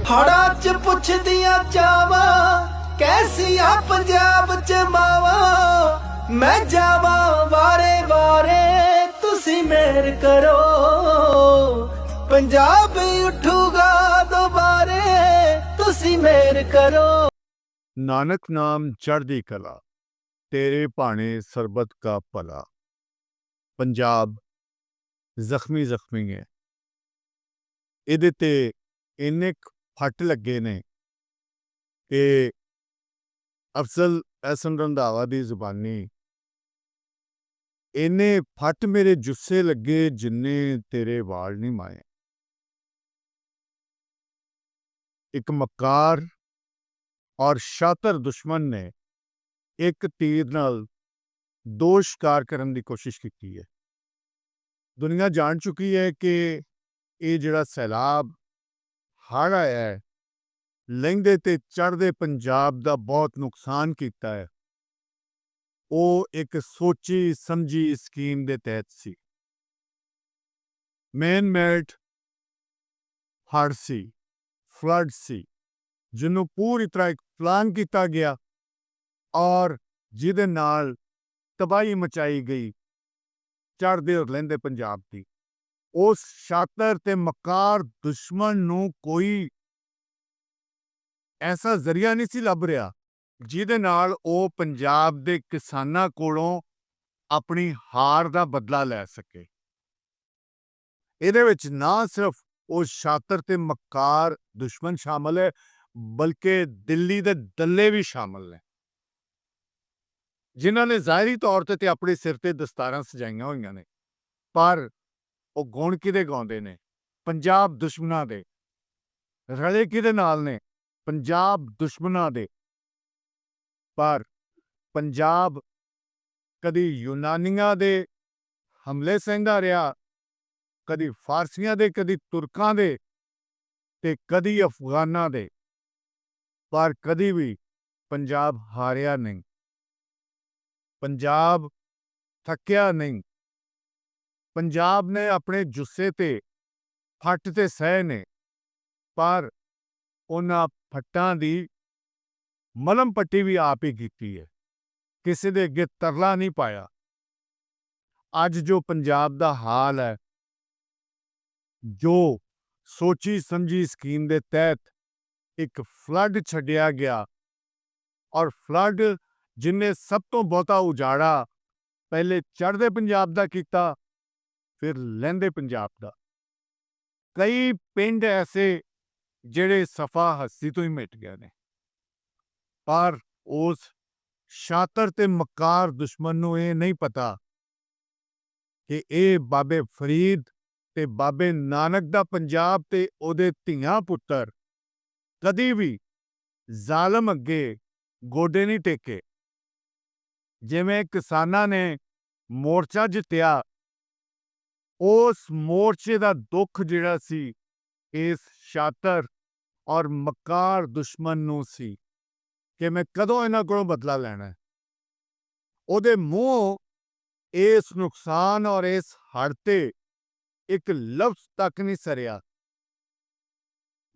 ਹੜਾਂ ਚ ਪੁੱਛਦੀਆਂ ਚਾਵਾਂ ਕੈਸੀਆਂ ਪੰਜਾਬ ਚ ਮਾਵਾਂ। ਮੈਂ ਜਾਵਾਂ ਵਾਰੇ ਵਾਰੇ ਤੁਸੀਂ ਮਿਹਰ ਕਰੋ, ਪੰਜਾਬ ਉੱਠੂਗਾ ਦੁਬਾਰੇ ਤੁਸੀਂ ਮਿਹਰ ਕਰੋ। नानक नाम चढ़दी कला, तेरे भाने सरबत का भला। पंजाब ਜ਼ਖਮੀ ਜ਼ਖਮੀ ਹੈ। ਇਹਦੇ ਤੇ ਇੰਨੇ ਫੱਟ ਲੱਗੇ ਨੇ ਕਿ ਅਫਜ਼ਲ ਅਹਿਸਨ ਰੰਧਾਵਾ ਦੀ ਜ਼ੁਬਾਨੀ ਇੰਨੇ ਫੱਟ ਮੇਰੇ ਜੁੱਸੇ ਲੱਗੇ ਜਿੰਨੇ ਤੇਰੇ ਵਾਲ ਨਹੀਂ ਮਾਏ। ਇੱਕ ਮਕਾਰ ਔਰ ਸ਼ਾਤਰ ਦੁਸ਼ਮਣ ਨੇ ਇੱਕ ਤੀਰ ਨਾਲ ਦੋ ਸ਼ਿਕਾਰ ਕਰਨ ਦੀ ਕੋਸ਼ਿਸ਼ ਕੀਤੀ ਹੈ। ਦੁਨੀਆ ਜਾਣ ਚੁੱਕੀ ਹੈ ਕਿ ਇਹ ਜਿਹੜਾ ਸੈਲਾਬ ਹੜ੍ਹ ਆਇਆ ਹੈ, ਲਹਿੰਦੇ ਤੇ ਚੜ੍ਹਦੇ ਪੰਜਾਬ ਦਾ ਬਹੁਤ ਨੁਕਸਾਨ ਕੀਤਾ ਹੈ। ਉਹ ਇੱਕ ਸੋਚੀ ਸਮਝੀ ਸਕੀਮ ਦੇ ਤਹਿਤ ਸੀ। ਮੈਨ ਮੇਡ ਹੜ੍ਹ ਸੀ, ਫਲੱਡ ਸੀ, ਜਿਹਨੂੰ ਪੂਰੀ ਤਰ੍ਹਾਂ ਇੱਕ ਪਲਾਨ ਕੀਤਾ ਗਿਆ ਔਰ ਜਿਹਦੇ ਨਾਲ ਤਬਾਹੀ ਮਚਾਈ ਗਈ ਚੜ੍ਹਦੇ ਔਰ ਲਹਿੰਦੇ ਪੰਜਾਬ ਦੀ। ਉਸ ਸ਼ਾਤਰ ਤੇ ਮਕਾਰ ਦੁਸ਼ਮਣ ਨੂੰ ਕੋਈ ਐਸਾ ਜ਼ਰੀਆ ਨਹੀਂ ਸੀ ਲੱਭ ਰਿਹਾ ਜਿਹਦੇ ਨਾਲ ਉਹ ਪੰਜਾਬ ਦੇ ਕਿਸਾਨਾਂ ਕੋਲੋਂ ਆਪਣੀ ਹਾਰ ਦਾ ਬਦਲਾ ਲੈ ਸਕੇ। ਇਹਦੇ ਵਿੱਚ ਨਾ ਸਿਰਫ ਉਹ ਸ਼ਾਤਰ ਤੇ ਮਕਾਰ ਦੁਸ਼ਮਣ ਸ਼ਾਮਲ ਹੈ, ਬਲਕਿ ਦਿੱਲੀ ਦੇ ਦੱਲੇ ਵੀ ਸ਼ਾਮਲ ਨੇ, ਜਿਨ੍ਹਾਂ ਨੇ ਜ਼ਾਹਿਰੀ ਤੌਰ ਤੇ ਆਪਣੇ ਸਿਰ ਤੇ ਦਸਤਾਰਾਂ ਸਜਾਈਆਂ ਹੋਈਆਂ ਨੇ, ਪਰ ਉਹ ਗੁਣ ਕਿਹਦੇ ਗਾਉਂਦੇ ਨੇ? ਪੰਜਾਬ ਦੁਸ਼ਮਣਾਂ ਦੇ। ਰਲੇ ਕਿਹਦੇ ਨਾਲ ਨੇ? ਪੰਜਾਬ ਦੁਸ਼ਮਣਾਂ ਦੇ। ਪਰ ਪੰਜਾਬ ਕਦੀ ਯੂਨਾਨੀਆਂ ਦੇ ਹਮਲੇ ਸਹਿੰਦਾ ਰਿਹਾ, ਕਦੀ ਫਾਰਸੀਆਂ ਦੇ, ਕਦੀ ਤੁਰਕਾਂ ਦੇ ਤੇ ਕਦੀ ਅਫਗਾਨਾਂ ਦੇ, ਪਰ ਕਦੀ ਵੀ ਪੰਜਾਬ ਹਾਰਿਆ ਨਹੀਂ, ਪੰਜਾਬ ਥੱਕਿਆ ਨਹੀਂ। ਪੰਜਾਬ ਨੇ ਆਪਣੇ ਜੁੱਸੇ ਤੇ ਫੱਟ ਤੇ ਸਹਿ ਨੇ, ਪਰ ਉਹਨਾਂ ਫੱਟਾਂ ਦੀ ਮਲਮ ਪੱਟੀ ਵੀ ਆਪ ਹੀ ਕੀਤੀ ਹੈ, ਕਿਸੇ ਦੇ ਅੱਗੇ ਤਰਲਾ ਨਹੀਂ ਪਾਇਆ। ਅੱਜ ਜੋ ਪੰਜਾਬ ਦਾ ਹਾਲ ਹੈ, ਜੋ ਸੋਚੀ ਸਮਝੀ ਸਕੀਮ ਦੇ ਤਹਿਤ ਇੱਕ ਫਲੱਡ ਛੱਡਿਆ ਗਿਆ, ਔਰ ਫਲੱਡ ਜਿਨਨੇ ਸਭ ਤੋਂ ਬਹੁਤਾ ਉਜਾੜਾ ਪਹਿਲੇ ਚੜ੍ਹਦੇ ਪੰਜਾਬ ਦਾ ਕੀਤਾ, ਫਿਰ ਲਹਿੰਦੇ ਪੰਜਾਬ ਦਾ। ਕਈ ਪਿੰਡ ਐਸੇ ਜਿਹੜੇ ਸਫਾ ਹਸਤੀ ਤੋਂ ਹੀ ਮਿਟ ਗਏ ਨੇ, ਪਰ ਉਸ ਸ਼ਾਤਰ ਤੇ ਮਕਾਰ ਦੁਸ਼ਮਣ ਨੂੰ ਇਹ ਨਹੀਂ ਪਤਾ ਕਿ ਇਹ ਬਾਬੇ ਫਰੀਦ ਤੇ ਬਾਬੇ ਨਾਨਕ ਦਾ ਪੰਜਾਬ ਤੇ ਉਹਦੇ ਧੀਆਂ ਪੁੱਤਰ ਕਦੀ ਵੀ ਜ਼ਾਲਮ ਅੱਗੇ ਗੋਡੇ ਨਹੀਂ ਟੇਕੇ। ਜਿਵੇਂ ਕਿਸਾਨਾਂ ਨੇ ਮੋਰਚਾ ਜਿੱਤਿਆ, ਉਸ ਮੋਰਚੇ ਦਾ ਦੁੱਖ ਜਿਹੜਾ ਸੀ ਇਸ ਸ਼ਾਤਰ ਔਰ ਮਕਾਰ ਦੁਸ਼ਮਣ ਨੂੰ ਸੀ ਕਿ ਮੈਂ ਕਦੋਂ ਇਹਨਾਂ ਕੋਲੋਂ ਬਦਲਾ ਲੈਣਾ ਹੈ। ਉਹਦੇ ਮੂੰਹੋਂ ਇਸ ਨੁਕਸਾਨ ਔਰ ਇਸ ਹੜ੍ਹ ਤੇ ਇੱਕ ਲਫ਼ਜ਼ ਤੱਕ ਨਹੀਂ ਸਰਿਆ।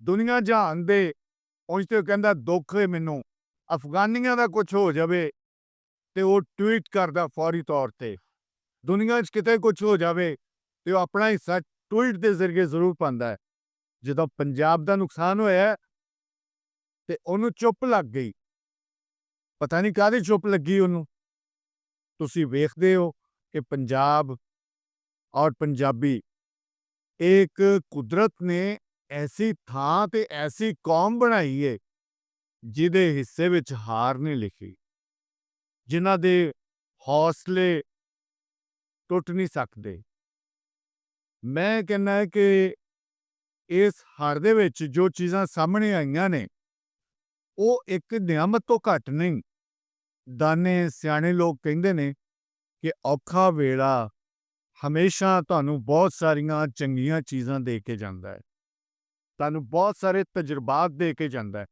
ਦੁਨੀਆ ਜਹਾਨ ਦੇ ਉਂਝ ਤੇ ਕਹਿੰਦਾ ਦੁੱਖ ਹੈ ਮੈਨੂੰ, ਅਫਗਾਨੀਆਂ ਦਾ ਕੁਝ ਹੋ ਜਾਵੇ ਤੇ ਉਹ ਟਵੀਟ ਕਰਦਾ ਫੌਰੀ ਤੌਰ ਤੇ। ਦੁਨੀਆ 'ਚ ਕਿਤੇ ਕੁਝ ਹੋ ਜਾਵੇ ਤੇ ਉਹ ਆਪਣਾ ਹਿੱਸਾ ਟਵੀਟ ਦੇ ਜ਼ਰੀਏ ਜ਼ਰੂਰ ਪਾਉਂਦਾ ਹੈ। ਜਦੋਂ ਪੰਜਾਬ ਦਾ ਨੁਕਸਾਨ ਹੋਇਆ ਤੇ ਉਹਨੂੰ ਚੁੱਪ ਲੱਗ ਗਈ, ਪਤਾ ਨਹੀਂ ਕਾਹਦੀ ਚੁੱਪ ਲੱਗੀ ਉਹਨੂੰ। ਤੁਸੀਂ ਵੇਖਦੇ ਹੋ ਕਿ ਪੰਜਾਬ ਔਰ ਪੰਜਾਬੀ ਇੱਕ ਕੁਦਰਤ ਨੇ ਐਸੀ ਥਾਂ ਤੇ ਐਸੀ ਕੌਮ ਬਣਾਈ ਹੈ ਜਿਹਦੇ ਹਿੱਸੇ ਵਿੱਚ ਹਾਰ ਨਹੀਂ ਲਿਖੀ, ਜਿਨ੍ਹਾਂ ਦੇ ਹੌਸਲੇ ਟੁੱਟ ਨਹੀਂ ਸਕਦੇ। ਮੈਂ ਕਹਿੰਦਾ ਕਿ ਇਸ ਹਾਰ ਦੇ ਵਿੱਚ ਜੋ ਚੀਜ਼ਾਂ ਸਾਹਮਣੇ ਆਈਆਂ ਨੇ ਉਹ ਇੱਕ ਨਿਆਮਤ ਤੋਂ ਘੱਟ ਨਹੀਂ। ਦਾਨੇ ਸਿਆਣੇ ਲੋਕ ਕਹਿੰਦੇ ਨੇ ਕਿ ਔਖਾ ਵੇਲਾ ਹਮੇਸ਼ਾ ਤੁਹਾਨੂੰ ਬਹੁਤ ਸਾਰੀਆਂ ਚੰਗੀਆਂ ਚੀਜ਼ਾਂ ਦੇ ਕੇ ਜਾਂਦਾ ਹੈ, ਤੁਹਾਨੂੰ ਬਹੁਤ ਸਾਰੇ ਤਜਰਬਾਤ ਦੇ ਕੇ ਜਾਂਦਾ ਹੈ।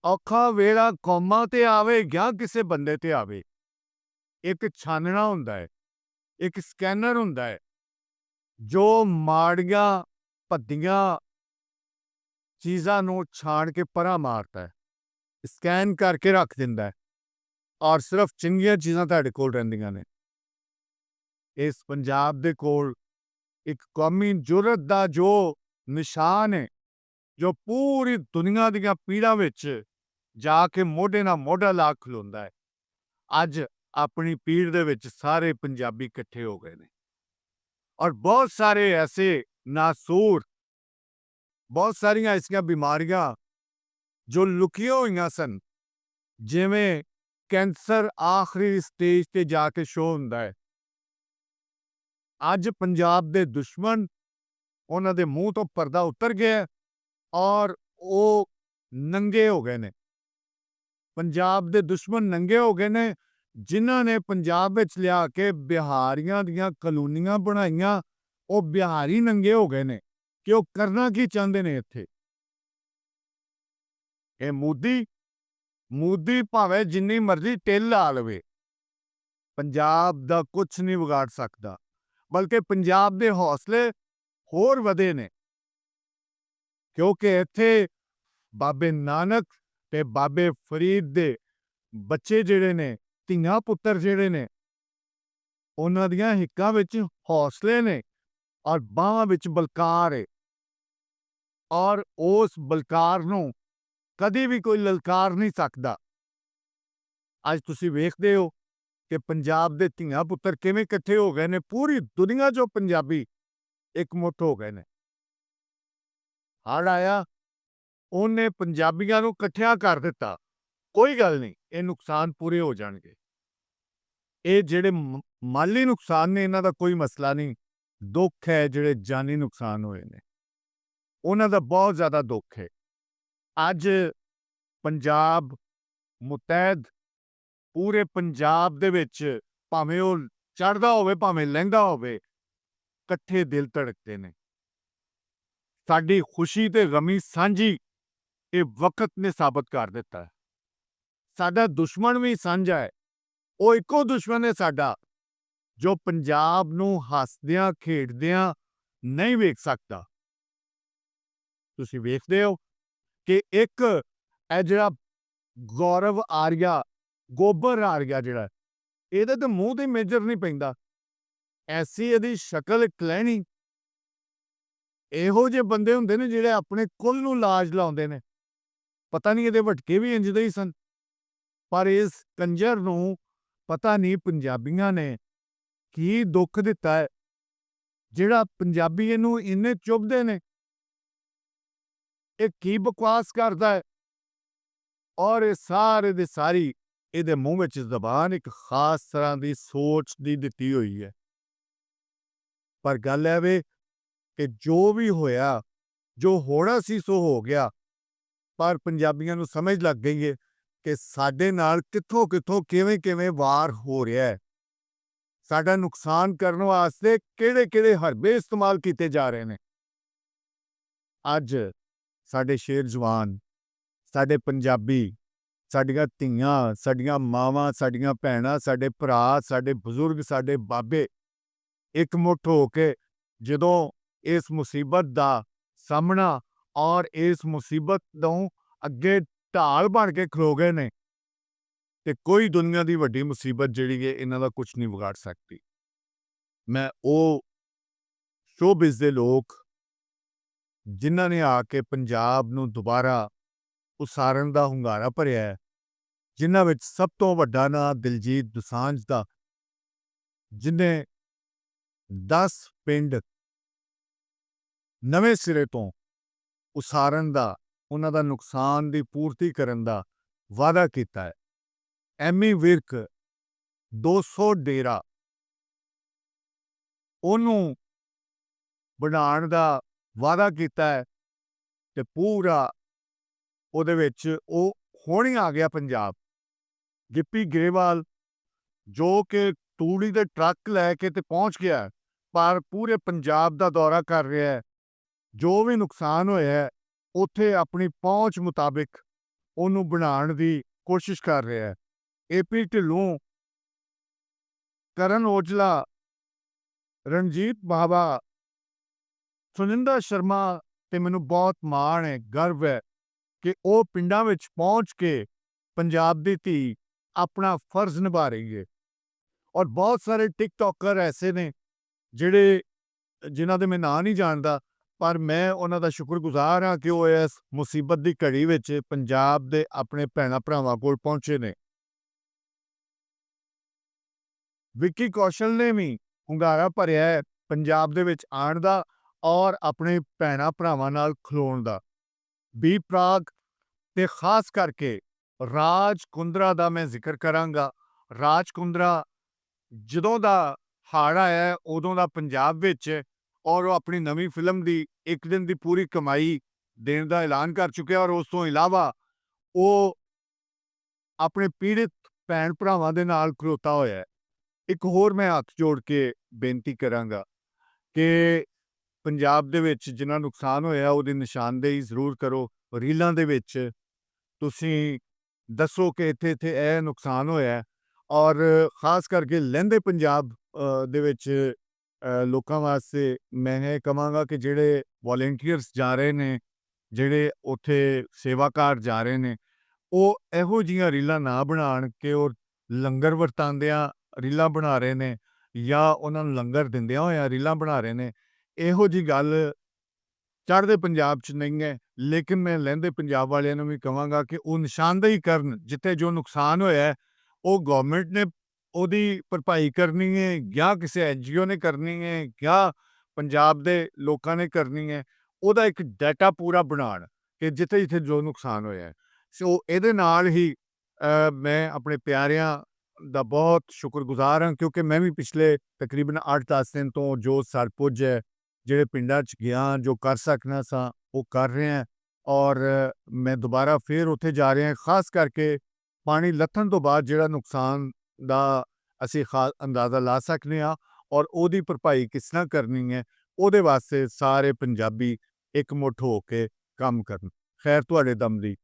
ਔਖਾ ਵੇਲਾ ਕੌਮਾਂ ਤੇ ਆਵੇ ਜਾਂ ਕਿਸੇ ਬੰਦੇ ਤੇ ਆਵੇ, ਇੱਕ ਛਾਨਣਾ ਹੁੰਦਾ ਹੈ, ਇੱਕ ਸਕੈਨਰ ਹੁੰਦਾ ਹੈ ਜੋ ਮਾੜੀਆਂ ਭੱਦੀਆਂ ਚੀਜ਼ਾਂ ਨੂੰ ਛਾਣ ਕੇ ਪਰਾਂ ਮਾਰਦਾ ਹੈ, ਸਕੈਨ ਕਰਕੇ ਰੱਖ ਦਿੰਦਾ ਹੈ ਔਰ ਸਿਰਫ ਚੰਗੀਆਂ ਚੀਜ਼ਾਂ ਤੁਹਾਡੇ ਕੋਲ ਰਹਿੰਦੀਆਂ ਨੇ। ਇਸ ਪੰਜਾਬ ਦੇ ਕੋਲ ਇੱਕ ਕੌਮੀ ਜੁਰਤ ਦਾ ਜੋ ਨਿਸ਼ਾਨ ਹੈ, ਜੋ ਪੂਰੀ ਦੁਨੀਆ ਦੀਆਂ ਪੀੜਾਂ ਵਿੱਚ ਜਾ ਕੇ ਮੋਢੇ ਨਾਲ ਮੋਢਾ ਲਾ ਖਲੋਂਦਾ ਹੈ। ਅੱਜ ਆਪਣੀ ਪੀੜ ਦੇ ਵਿੱਚ ਸਾਰੇ ਪੰਜਾਬੀ ਇਕੱਠੇ ਹੋ ਗਏ ਨੇ ਔਰ ਬਹੁਤ ਸਾਰੇ ਐਸੇ ਨਾਸੂਰ, ਬਹੁਤ ਸਾਰੀਆਂ ਐਸੀਆਂ ਬਿਮਾਰੀਆਂ ਜੋ ਲੁਕੀਆਂ ਹੋਈਆਂ ਸਨ, ਜਿਵੇਂ ਕੈਂਸਰ ਆਖਰੀ ਸਟੇਜ ਤੇ ਜਾ ਕੇ ਸ਼ੋ ਹੁੰਦਾ ਹੈ, ਅੱਜ ਪੰਜਾਬ ਦੇ ਦੁਸ਼ਮਣ ਉਹਨਾਂ ਦੇ ਮੂੰਹ ਤੋਂ ਪਰਦਾ ਉਤਰ ਗਿਆ ਔਰ ਉਹ ਨੰਗੇ ਹੋ ਗਏ ਨੇ। ਪੰਜਾਬ ਦੇ ਦੁਸ਼ਮਣ ਨੰਗੇ ਹੋ ਗਏ ਨੇ, ਜਿਨ੍ਹਾਂ ਨੇ ਪੰਜਾਬ ਵਿੱਚ ਲਿਆ ਕੇ ਬਿਹਾਰੀਆਂ ਦੀਆਂ ਕਲੋਨੀਆਂ ਬਣਾਈਆਂ। ਉਹ ਬਿਹਾਰੀ ਨੰਗੇ ਹੋ ਗਏ ਨੇ ਕਿ ਉਹ ਕਰਨਾ ਕੀ ਚਾਹੁੰਦੇ ਨੇ ਇੱਥੇ। ਇਹ ਮੋਦੀ ਭਾਵੇਂ ਜਿੰਨੀ ਮਰਜ਼ੀ ਟਿੱਲ ਲਾ ਲਵੇ, ਪੰਜਾਬ ਦਾ ਕੁਝ ਨਹੀਂ ਵਿਗਾੜ ਸਕਦਾ, ਬਲਕਿ ਪੰਜਾਬ ਦੇ ਹੌਸਲੇ ਹੋਰ ਵਧੇ ਨੇ, ਕਿਉਂਕਿ ਇੱਥੇ ਬਾਬੇ ਨਾਨਕ ਤੇ ਬਾਬੇ ਫਰੀਦ ਦੇ ਬੱਚੇ ਜਿਹੜੇ ਨੇ, ਧੀਆਂ ਪੁੱਤਰ ਜਿਹੜੇ ਨੇ, ਉਹਨਾਂ ਦੀਆਂ ਹਿੱਕਾਂ ਵਿੱਚ ਹੌਸਲੇ ਨੇ ਔਰ ਬਾਹਾਂ ਵਿੱਚ ਬਲਕਾਰ ਹੈ ਔਰ ਉਸ ਬਲਕਾਰ ਨੂੰ ਕਦੀ ਵੀ ਕੋਈ ਲਲਕਾਰ ਨਹੀਂ ਸਕਦਾ। ਅੱਜ ਤੁਸੀਂ ਵੇਖਦੇ ਹੋ ਕਿ ਪੰਜਾਬ ਦੇ ਧੀਆਂ ਪੁੱਤਰ ਕਿਵੇਂ ਇਕੱਠੇ ਹੋ ਗਏ ਨੇ, ਪੂਰੀ ਦੁਨੀਆ 'ਚੋਂ ਪੰਜਾਬੀ ਇਕਮੁੱਠ ਹੋ ਗਏ ਨੇ। ਹੜ੍ਹ ਆਇਆ, ਉਹਨੇ ਪੰਜਾਬੀਆਂ ਨੂੰ ਇਕੱਠਿਆਂ ਕਰ ਦਿੱਤਾ। ਕੋਈ ਗੱਲ ਨਹੀਂ, ਇਹ ਨੁਕਸਾਨ ਪੂਰੇ ਹੋ ਜਾਣਗੇ। ਇਹ ਜਿਹੜੇ ਮਾਲੀ ਨੁਕਸਾਨ ਨੇ, ਇਹਨਾਂ ਦਾ ਕੋਈ ਮਸਲਾ ਨਹੀਂ। ਦੁੱਖ ਹੈ ਜਿਹੜੇ ਜਾਨੀ ਨੁਕਸਾਨ ਹੋਏ ਨੇ, ਉਹਨਾਂ ਦਾ ਬਹੁਤ ਜ਼ਿਆਦਾ ਦੁੱਖ ਹੈ। ਅੱਜ ਪੰਜਾਬ ਮੁਤਹਿਦ, ਪੂਰੇ ਪੰਜਾਬ ਦੇ ਵਿੱਚ ਭਾਵੇਂ ਉਹ ਚੜ੍ਹਦਾ ਹੋਵੇ ਭਾਵੇਂ ਲਹਿੰਦਾ ਹੋਵੇ, ਇਕੱਠੇ ਦਿਲ ਧੜਕਦੇ ਨੇ। ਸਾਡੀ ਖੁਸ਼ੀ ਤੇ ਗਮੀ ਸਾਂਝੀ ਇਹ ਵਕਤ ਨੇ ਸਾਬਤ ਕਰ ਦਿੱਤਾ ਹੈ। ਸਾਡਾ ਦੁਸ਼ਮਣ ਵੀ ਸਾਂਝਾ ਹੈ। ਉਹ ਇੱਕੋ ਦੁਸ਼ਮਣ ਹੈ ਸਾਡਾ, ਜੋ ਪੰਜਾਬ ਨੂੰ ਹੱਸਦਿਆਂ ਖੇਡਦਿਆਂ ਨਹੀਂ ਵੇਖ ਸਕਦਾ। ਤੁਸੀਂ ਵੇਖਦੇ ਹੋ ਕਿ ਇੱਕ ਇਹ ਜਿਹੜਾ ਗੌਰਵ ਆਰੀਆ, ਗੋਬਰ ਆਰੀਆ ਜਿਹੜਾ, ਇਹਦੇ ਤਾਂ ਮੂੰਹ ਤੇ ਮੇਜਰ ਨਹੀਂ ਪੈਂਦਾ, ਐਸੀ ਇਹਦੀ ਸ਼ਕਲ ਕਲੈਣੀ। ਇਹੋ ਜਿਹੇ ਬੰਦੇ ਹੁੰਦੇ ਨੇ ਜਿਹੜੇ ਆਪਣੇ ਕੁੱਲ ਨੂੰ ਲਾਜ ਲਾਉਂਦੇ ਨੇ। ਪਤਾ ਨਹੀਂ ਇਹਦੇ ਵਟਕੇ ਵੀ ਇੰਜ ਦੇ ਹੀ ਸਨ, ਪਰ ਇਸ ਕੰਜਰ ਨੂੰ ਪਤਾ ਨਹੀਂ ਪੰਜਾਬੀਆਂ ਨੇ ਕੀ ਦੁੱਖ ਦਿੱਤਾ ਹੈ, ਜਿਹੜਾ ਪੰਜਾਬੀ ਇਹਨੂੰ ਇੰਨੇ ਚੁੱਭਦੇ ਨੇ। ਇਹ ਕੀ ਬਕਵਾਸ ਕਰਦਾ ਹੈ ਔਰ ਇਹ ਸਾਰੇ ਦੇ ਸਾਰੀ ਇਹਦੇ ਮੂੰਹ ਵਿੱਚ ਜ਼ਬਾਨ ਇੱਕ ਖਾਸ ਤਰ੍ਹਾਂ ਦੀ ਸੋਚ ਦੀ ਦਿੱਤੀ ਹੋਈ ਹੈ। ਪਰ ਗੱਲ ਇਹ ਵੇ ਕਿ ਜੋ ਵੀ ਹੋਇਆ, ਜੋ ਹੋਣਾ ਸੀ ਸੋ ਹੋ ਗਿਆ, ਪਰ ਪੰਜਾਬੀਆਂ ਨੂੰ ਸਮਝ ਲੱਗ ਗਈ ਹੈ ਕਿ ਸਾਡੇ ਨਾਲ ਕਿੱਥੋਂ ਕਿੱਥੋਂ ਕਿਵੇਂ ਕਿਵੇਂ ਵਾਰ ਹੋ ਰਿਹਾ ਹੈ। ਸਾਡਾ ਨੁਕਸਾਨ ਕਰਨ ਵਾਸਤੇ ਕਿਹੜੇ ਕਿਹੜੇ ਹਰਬੇ ਇਸਤੇਮਾਲ ਕੀਤੇ ਜਾ ਰਹੇ ਨੇ। ਅੱਜ ਸਾਡੇ ਸ਼ੇਰ ਜਵਾਨ, ਸਾਡੇ ਪੰਜਾਬੀ, ਸਾਡੀਆਂ ਧੀਆਂ, ਸਾਡੀਆਂ ਮਾਵਾਂ, ਸਾਡੀਆਂ ਭੈਣਾਂ, ਸਾਡੇ ਭਰਾ, ਸਾਡੇ ਬਜ਼ੁਰਗ, ਸਾਡੇ ਬਾਬੇ ਇਕਮੁੱਠ ਹੋ ਕੇ ਜਦੋਂ ਇਸ ਮੁਸੀਬਤ ਦਾ ਸਾਹਮਣਾ ਔਰ ਇਸ ਮੁਸੀਬਤ ਤੋਂ ਅੱਗੇ ਢਾਲ ਬਣ ਕੇ ਖਲੋ ਗਏ ਨੇ, ਤੇ ਕੋਈ ਦੁਨੀਆ ਦੀ ਵੱਡੀ ਮੁਸੀਬਤ ਜਿਹੜੀ ਹੈ ਇਹਨਾਂ ਦਾ ਕੁਝ ਨਹੀਂ ਵਿਗਾੜ ਸਕਦੀ। ਮੈਂ ਉਹ ਸ਼ੋਬਿਜ਼ ਦੇ ਲੋਕ ਜਿਨ੍ਹਾਂ ਨੇ ਆ ਕੇ ਪੰਜਾਬ ਨੂੰ ਦੁਬਾਰਾ ਉਸਾਰਨ ਦਾ ਹੁੰਗਾਰਾ ਭਰਿਆ ਹੈ, ਜਿਨ੍ਹਾਂ ਵਿੱਚ ਸਭ ਤੋਂ ਵੱਡਾ ਨਾਂ ਦਿਲਜੀਤ ਦੋਸਾਂਝ ਦਾ, ਜਿਨੇ 10 ਪਿੰਡ ਨਵੇਂ ਸਿਰੇ ਤੋਂ ਉਸਾਰਨ ਦਾ, ਉਹਨਾਂ ਦਾ ਨੁਕਸਾਨ ਦੀ ਪੂਰਤੀ ਕਰਨ ਦਾ ਵਾਅਦਾ ਕੀਤਾ ਹੈ। ਐਮੀ ਵਿਰਕ 200 ਡੇਰਾ ਉਹਨੂੰ ਬਣਾਉਣ ਦਾ ਵਾਅਦਾ ਕੀਤਾ ਹੈ, ਤੇ ਪੂਰਾ ਉਹਦੇ ਵਿੱਚ ਉਹ ਹੁਣ ਹੀ ਆ ਗਿਆ ਪੰਜਾਬ। ਗਿੱਪੀ ਗਰੇਵਾਲ ਜੋ ਕਿ ਤੂੜੀ ਦੇ ਟਰੱਕ ਲੈ ਕੇ ਤੇ ਪਹੁੰਚ ਗਿਆ, ਪਰ ਪੂਰੇ ਪੰਜਾਬ ਦਾ ਦੌਰਾ ਕਰ ਰਿਹਾ ਹੈ। ਜੋ ਵੀ ਨੁਕਸਾਨ ਹੋਇਆ ਹੈ ਉੱਥੇ ਆਪਣੀ ਪਹੁੰਚ ਮੁਤਾਬਿਕ ਉਹਨੂੰ ਬਣਾਉਣ ਦੀ ਕੋਸ਼ਿਸ਼ ਕਰ ਰਿਹਾ ਹੈ। ਏਪੀ ਢਿੱਲੋਂ, ਕਰਨ ਔਜਲਾ, ਰਣਜੀਤ ਬਾਵਾ, ਸੁਨਿੰਦਾ ਸ਼ਰਮਾ ਤੇ ਮੈਨੂੰ ਬਹੁਤ ਮਾਣ ਹੈ, ਗਰਵ ਹੈ ਕਿ ਉਹ ਪਿੰਡਾਂ ਵਿੱਚ ਪਹੁੰਚ ਕੇ ਪੰਜਾਬ ਦੀ ਧੀ ਆਪਣਾ ਫਰਜ਼ ਨਿਭਾ ਰਹੀ ਹੈ। ਔਰ ਬਹੁਤ ਸਾਰੇ ਟਿਕਟੋਕਰ ਐਸੇ ਨੇ ਜਿਹੜੇ ਜਿਨ੍ਹਾਂ ਦੇ ਮੈਂ ਨਾਂ ਨਹੀਂ ਜਾਣਦਾ, ਪਰ ਮੈਂ ਉਹਨਾਂ ਦਾ ਸ਼ੁਕਰਗੁਜ਼ਾਰ ਹਾਂ ਕਿ ਉਹ ਇਸ ਮੁਸੀਬਤ ਦੀ ਘੜੀ ਵਿੱਚ ਪੰਜਾਬ ਦੇ ਆਪਣੇ ਭੈਣਾਂ ਭਰਾਵਾਂ ਕੋਲ ਪਹੁੰਚੇ ਨੇ। ਵਿੱਕੀ ਕੌਸ਼ਲ ਨੇ ਵੀ ਹੁੰਗਾਰਾ ਭਰਿਆ ਹੈ ਪੰਜਾਬ ਦੇ ਵਿੱਚ ਆਉਣ ਦਾ ਔਰ ਆਪਣੇ ਭੈਣਾਂ ਭਰਾਵਾਂ ਨਾਲ ਖਲੋਣ ਦਾ। ਬੀ ਪ੍ਰਾਗ ਤੇ ਖਾਸ ਕਰਕੇ ਰਾਜ ਕੁੰਦਰਾ ਦਾ ਮੈਂ ਜ਼ਿਕਰ ਕਰਾਂਗਾ। ਰਾਜ ਕੁੰਦਰਾ ਜਦੋਂ ਦਾ ਹੜ੍ਹ ਆਇਆ ਹੈ, ਉਦੋਂ ਦਾ ਪੰਜਾਬ ਵਿੱਚ, ਔਰ ਉਹ ਆਪਣੀ ਨਵੀਂ ਫਿਲਮ ਦੀ 1 ਦਿਨ ਦੀ ਪੂਰੀ ਕਮਾਈ ਦੇਣ ਦਾ ਐਲਾਨ ਕਰ ਚੁੱਕਿਆ। ਔਰ ਉਸ ਤੋਂ ਇਲਾਵਾ ਉਹ ਆਪਣੇ ਪੀੜਿਤ ਭੈਣ ਭਰਾਵਾਂ ਦੇ ਨਾਲ ਖਲੋਤਾ ਹੋਇਆ ਹੈ। ਇੱਕ ਹੋਰ ਮੈਂ ਹੱਥ ਜੋੜ ਕੇ ਬੇਨਤੀ ਕਰਾਂਗਾ ਕਿ ਪੰਜਾਬ ਦੇ ਵਿੱਚ ਜਿੰਨਾ ਨੁਕਸਾਨ ਹੋਇਆ ਉਹਦੀ ਨਿਸ਼ਾਨਦੇਹੀ ਜ਼ਰੂਰ ਕਰੋ। ਰੀਲਾਂ ਦੇ ਵਿੱਚ ਤੁਸੀਂ ਦੱਸੋ ਕਿ ਇੱਥੇ ਇੱਥੇ ਇਹ ਨੁਕਸਾਨ ਹੋਇਆ ਹੈ। ਔਰ ਖਾਸ ਕਰਕੇ ਲਹਿੰਦੇ ਪੰਜਾਬ ਦੇ ਵਿੱਚ ਲੋਕਾਂ ਵਾਸਤੇ ਮੈਂ ਇਹ ਕਹਾਂਗਾ ਕਿ ਜਿਹੜੇ ਵੋਲੰਟੀਅਰਸ ਜਾ ਰਹੇ ਨੇ, ਜਿਹੜੇ ਉੱਥੇ ਸੇਵਾਕਾਰ ਜਾ ਰਹੇ ਨੇ, ਉਹ ਇਹੋ ਜਿਹੀਆਂ ਰੀਲਾਂ ਨਾ ਬਣਾਉਣ ਕਿ ਉਹ ਲੰਗਰ ਵਰਤਾਉਂਦਿਆਂ ਰੀਲਾਂ ਬਣਾ ਰਹੇ ਨੇ ਜਾਂ ਉਹਨਾਂ ਨੂੰ ਲੰਗਰ ਦਿੰਦਿਆਂ ਹੋਇਆਂ ਰੀਲਾਂ ਬਣਾ ਰਹੇ ਨੇ। ਇਹੋ ਜਿਹੀ ਗੱਲ ਚੜ੍ਹਦੇ ਪੰਜਾਬ 'ਚ ਨਹੀਂ ਹੈ। ਲੇਕਿਨ ਮੈਂ ਲਹਿੰਦੇ ਪੰਜਾਬ ਵਾਲਿਆਂ ਨੂੰ ਵੀ ਕਹਾਂਗਾ ਕਿ ਉਹ ਨਿਸ਼ਾਨਦੇਹੀ ਕਰਨ, ਜਿੱਥੇ ਜੋ ਨੁਕਸਾਨ ਹੋਇਆ ਹੈ ਉਹ ਗਵਰਨਮੈਂਟ ਨੇ ਉਹਦੀ ਭਰਪਾਈ ਕਰਨੀ ਹੈ ਜਾਂ ਕਿਸੇ NGO ਨੇ ਕਰਨੀ ਹੈ ਜਾਂ ਪੰਜਾਬ ਦੇ ਲੋਕਾਂ ਨੇ ਕਰਨੀ ਹੈ। ਉਹਦਾ ਇੱਕ ਡਾਟਾ ਪੂਰਾ ਬਣਾਉਣ ਕਿ ਜਿੱਥੇ ਜਿੱਥੇ ਜੋ ਨੁਕਸਾਨ ਹੋਇਆ ਹੈ। ਸੋ ਇਹਦੇ ਨਾਲ ਹੀ ਮੈਂ ਆਪਣੇ ਪਿਆਰਿਆਂ ਦਾ ਬਹੁਤ ਸ਼ੁਕਰਗੁਜ਼ਾਰ ਹਾਂ, ਕਿਉਂਕਿ ਮੈਂ ਵੀ ਪਿਛਲੇ ਤਕਰੀਬਨ 8-10 ਦਿਨ ਤੋਂ ਜੋ ਸਰਪੁੱਜ ਹੈ, ਜਿਹੜੇ ਪਿੰਡਾਂ 'ਚ ਗਿਆ, ਜੋ ਕਰ ਸਕਣਾ ਸਾਂ ਉਹ ਕਰ ਰਿਹਾ। ਔਰ ਮੈਂ ਦੁਬਾਰਾ ਫਿਰ ਉੱਥੇ ਜਾ ਰਿਹਾ। ਖਾਸ ਕਰਕੇ ਪਾਣੀ ਲੱਥਣ ਤੋਂ ਬਾਅਦ ਜਿਹੜਾ ਨੁਕਸਾਨ ਦਾ ਅਸੀਂ ਅੰਦਾਜ਼ਾ ਲਾ ਸਕਦੇ ਹਾਂ ਔਰ ਉਹਦੀ ਭਰਪਾਈ ਕਿਸ ਤਰ੍ਹਾਂ ਕਰਨੀ ਹੈ, ਉਹਦੇ ਵਾਸਤੇ ਸਾਰੇ ਪੰਜਾਬੀ ਇਕਮੁੱਠ ਹੋ ਕੇ ਕੰਮ ਕਰਨ। ਖੈਰ ਤੁਹਾਡੇ ਦਮ ਦੀ।